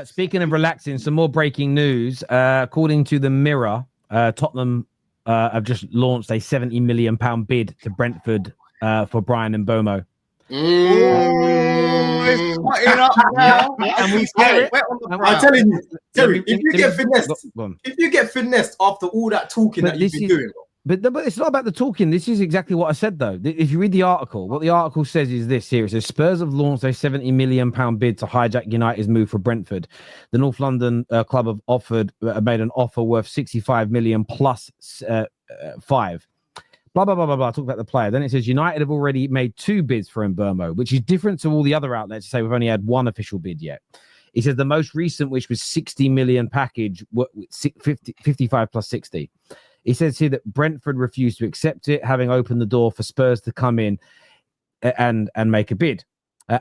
Speaking of relaxing, some more breaking news. According to the Mirror, Tottenham have just launched a £70 million bid to Brentford for Brian Mbeumo. It's hotting up now. And we hear it. I'm telling you, Terry, if you get finessed after all that talking that you've been doing. But it's not about the talking. This is exactly what I said, though. If you read the article, what the article says is this here. It says Spurs have launched a £70 million bid to hijack United's move for Brentford. The North London club have made an offer worth 65 million plus 5. Blah, blah, blah, blah, blah. Talk about the player. Then it says United have already made 2 bids for Mbeumo, which is different to all the other outlets. Say we've only had 1 official bid yet. He says the most recent, which was 60 million package, 55 plus 60. He says here that Brentford refused to accept it, having opened the door for Spurs to come in and make a bid.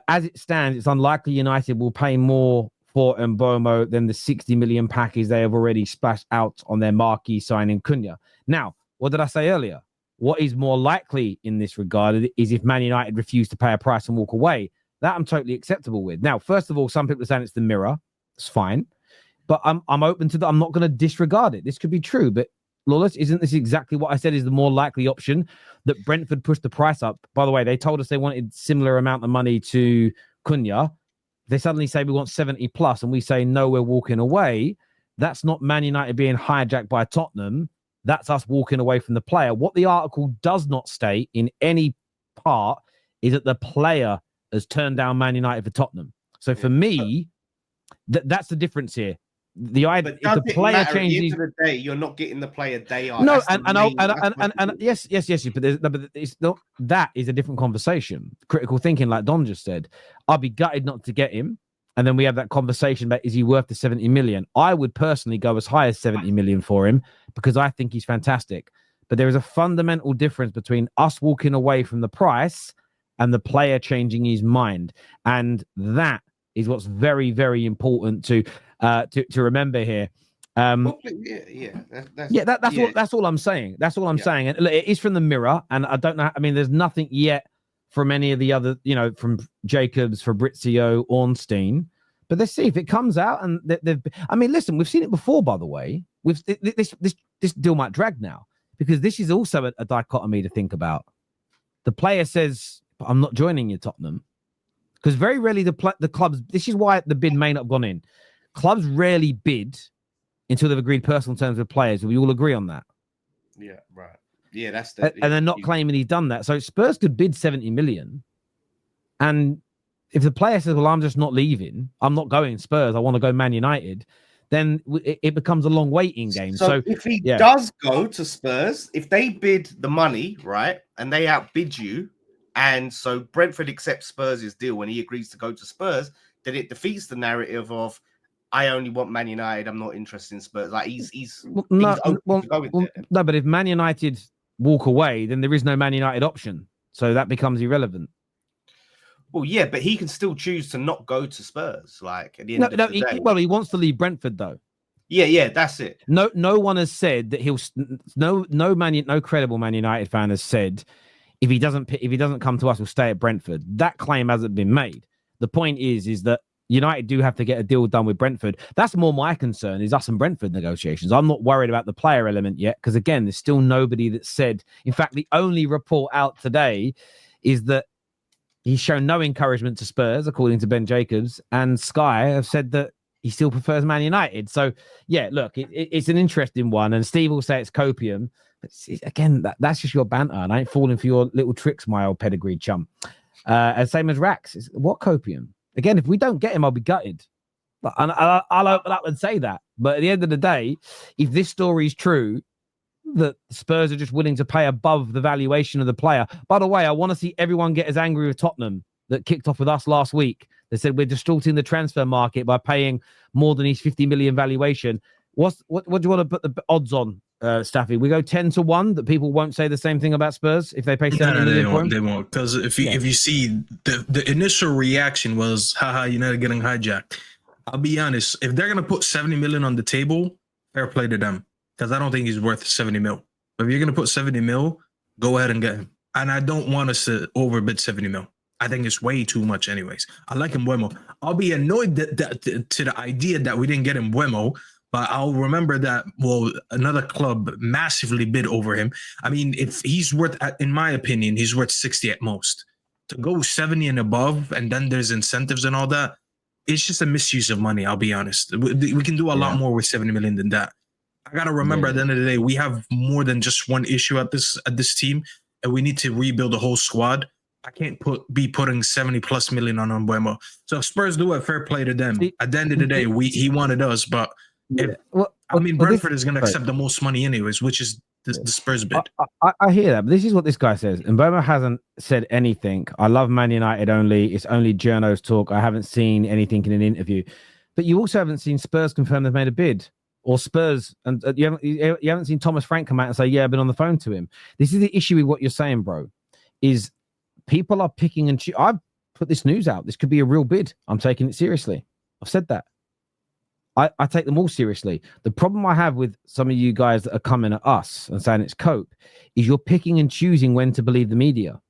As it stands, it's unlikely United will pay more for Mbeumo than the 60 million package they have already splashed out on their marquee signing Cunha. Now, what did I say earlier? What is more likely in this regard is if Man United refuse to pay a price and walk away. That I'm totally acceptable with. Now, first of all, some people are saying it's the Mirror. It's fine. But I'm open to that. I'm not going to disregard it. This could be true, but Lawless, isn't this exactly what I said is the more likely option, that Brentford pushed the price up? By the way, they told us they wanted similar amount of money to Cunha. They suddenly say we want 70 plus, and we say, no, we're walking away. That's not Man United being hijacked by Tottenham. That's us walking away from the player. What the article does not state in any part is that the player has turned down Man United for Tottenham. So for me, that's the difference here. The idea, if the player changes, at the end of the day, you're not getting the player they are. No, and yes, but it's not. That is a different conversation. Critical thinking, like Don just said. I'd be gutted not to get him, and then we have that conversation about is he worth the 70 million? I would personally go as high as 70 million for him because I think he's fantastic. But there is a fundamental difference between us walking away from the price and the player changing his mind, and is what's very, very important to remember here. That's all I'm saying. That's all I'm saying. And it is from the Mirror, and I don't know. I mean, there's nothing yet from any of the other, from Jacobs, Fabrizio, Ornstein. But let's see if it comes out. And I mean, listen, we've seen it before. By the way, this deal might drag now because this is also a dichotomy to think about. The player says, "I'm not joining you, Tottenham." Because very rarely the clubs, this is why the bid may not have gone in. Clubs rarely bid until they've agreed personal terms with players. We all agree on that. Yeah, right. Yeah, that's and they're not claiming he's done that. So Spurs could bid 70 million. And if the player says, well, I'm just not leaving, I'm not going Spurs, I want to go Man United, then it becomes a long waiting game. So if he does go to Spurs, if they bid the money, right, and they outbid you, and so Brentford accepts Spurs' deal when he agrees to go to Spurs, then it defeats the narrative of I only want Man United. I'm not interested in Spurs. Like no, but if Man United walk away, then there is no Man United option, so that becomes irrelevant. Well, yeah, but he can still choose to not go to Spurs. Like at the end of the day, he wants to leave Brentford though. Yeah, that's it. No one has said that he'll. No credible Man United fan has said. If he doesn't come to us, we'll stay at Brentford. That claim hasn't been made. The point is that United do have to get a deal done with Brentford. That's more my concern, is us and Brentford negotiations. I'm not worried about the player element yet, because again, there's still nobody that said. In fact, the only report out today is that he's shown no encouragement to Spurs, according to Ben Jacobs, and Sky have said that he still prefers Man United. So yeah, look, it's an interesting one, and Steve will say it's copium. But again, that's just your banter, and I ain't falling for your little tricks, my old pedigree chum. And same as Rax. What copium? Again, if we don't get him, I'll be gutted. And I'll open up and say that. But at the end of the day, if this story is true, that Spurs are just willing to pay above the valuation of the player. By the way, I want to see everyone get as angry with Tottenham that kicked off with us last week. They said we're distorting the transfer market by paying more than his 50 million valuation. What do you want to put the odds on, Staffy? We go 10-1 that people won't say the same thing about Spurs if they pay 70 million for him? They won't. Because if you see, the initial reaction was, haha, United getting hijacked. I'll be honest, if they're going to put 70 million on the table, fair play to them. Because I don't think he's worth 70 mil. But if you're going to put 70 mil, go ahead and get him. And I don't want us to overbid 70 mil. I think it's way too much anyways. I like Mbeumo. I'll be annoyed to the idea that we didn't get Mbeumo, but I'll remember that, well, another club massively bid over him. I mean, if he's worth, in my opinion, he's worth 60 at most. To go 70 and above, and then there's incentives and all that, it's just a misuse of money, I'll be honest. We can do a lot more with 70 million than that. I got to remember at the end of the day, we have more than just one issue at this team, and we need to rebuild the whole squad. I can't be putting 70 plus million on Mbeumo. So if Spurs do it, fair play to them. At the end of the day, he wanted us, but Brentford is going to accept the most money anyways, which is the Spurs bid. I hear that, but this is what this guy says. Mbeumo hasn't said anything. I love Man United only. It's only journos talk. I haven't seen anything in an interview. But you also haven't seen Spurs confirm they've made a bid. Or Spurs, and you haven't seen Thomas Frank come out and say, yeah, I've been on the phone to him. This is the issue with what you're saying, bro, is people are picking and choosing. I've put this news out. This could be a real bid. I'm taking it seriously. I've said that. I take them all seriously. The problem I have with some of you guys that are coming at us and saying it's cope is you're picking and choosing when to believe the media.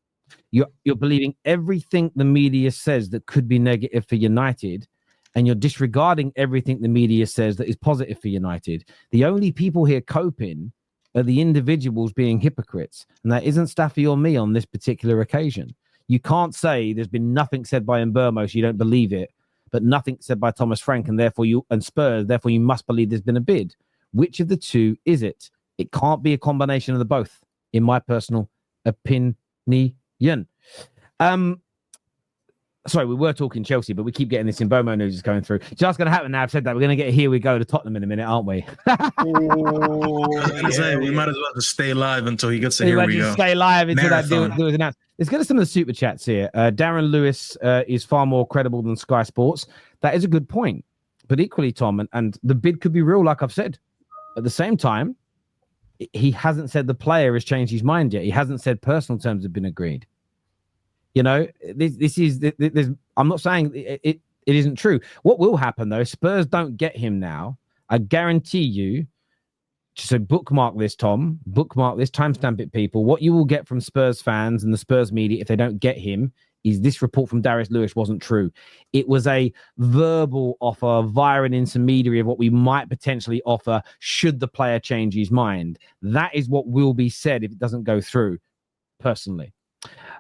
You're believing everything the media says that could be negative for United, and you're disregarding everything the media says that is positive for United. The only people here coping are the individuals being hypocrites, and that isn't Staffy or me on this particular occasion. You can't say there's been nothing said by Mbeumo, so you don't believe it, but nothing said by Thomas Frank, and Spurs, therefore you must believe there's been a bid. Which of the two is it? It can't be a combination of the both, in my personal opinion. Sorry, we were talking Chelsea, but we keep getting this Mbeumo news is going through. Just going to happen now. I've said that. We're going to get Here We Go to Tottenham in a minute, aren't we? We might as well just stay live until he gets to Here We Go. Stay live until Marathon. that deal is announced. Let's get to some of the super chats here. Darren Lewis is far more credible than Sky Sports. That is a good point. But equally, Tom, and the bid could be real, like I've said. At the same time, he hasn't said the player has changed his mind yet. He hasn't said personal terms have been agreed. You know, this is. I'm not saying it isn't true. What will happen though? Spurs don't get him now. I guarantee you. So bookmark this, Tom. Bookmark this. Timestamp it, people. What you will get from Spurs fans and the Spurs media if they don't get him is this report from Darius Lewis wasn't true. It was a verbal offer via an intermediary of what we might potentially offer should the player change his mind. That is what will be said if it doesn't go through. Personally.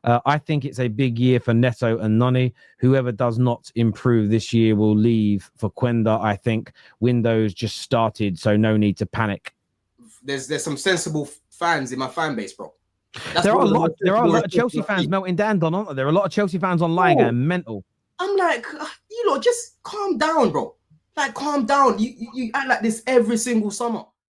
I think it's a big year for Neto and Noni. Whoever does not improve this year will leave for Quenda. I think windows just started, so no need to panic. There's some sensible fans in my fan base, bro. There are a lot of Chelsea fans melting down, Don, aren't there? There are a lot of Chelsea fans online going mental. I'm like, you know, just calm down, bro. Like, calm down. You act like this every single summer.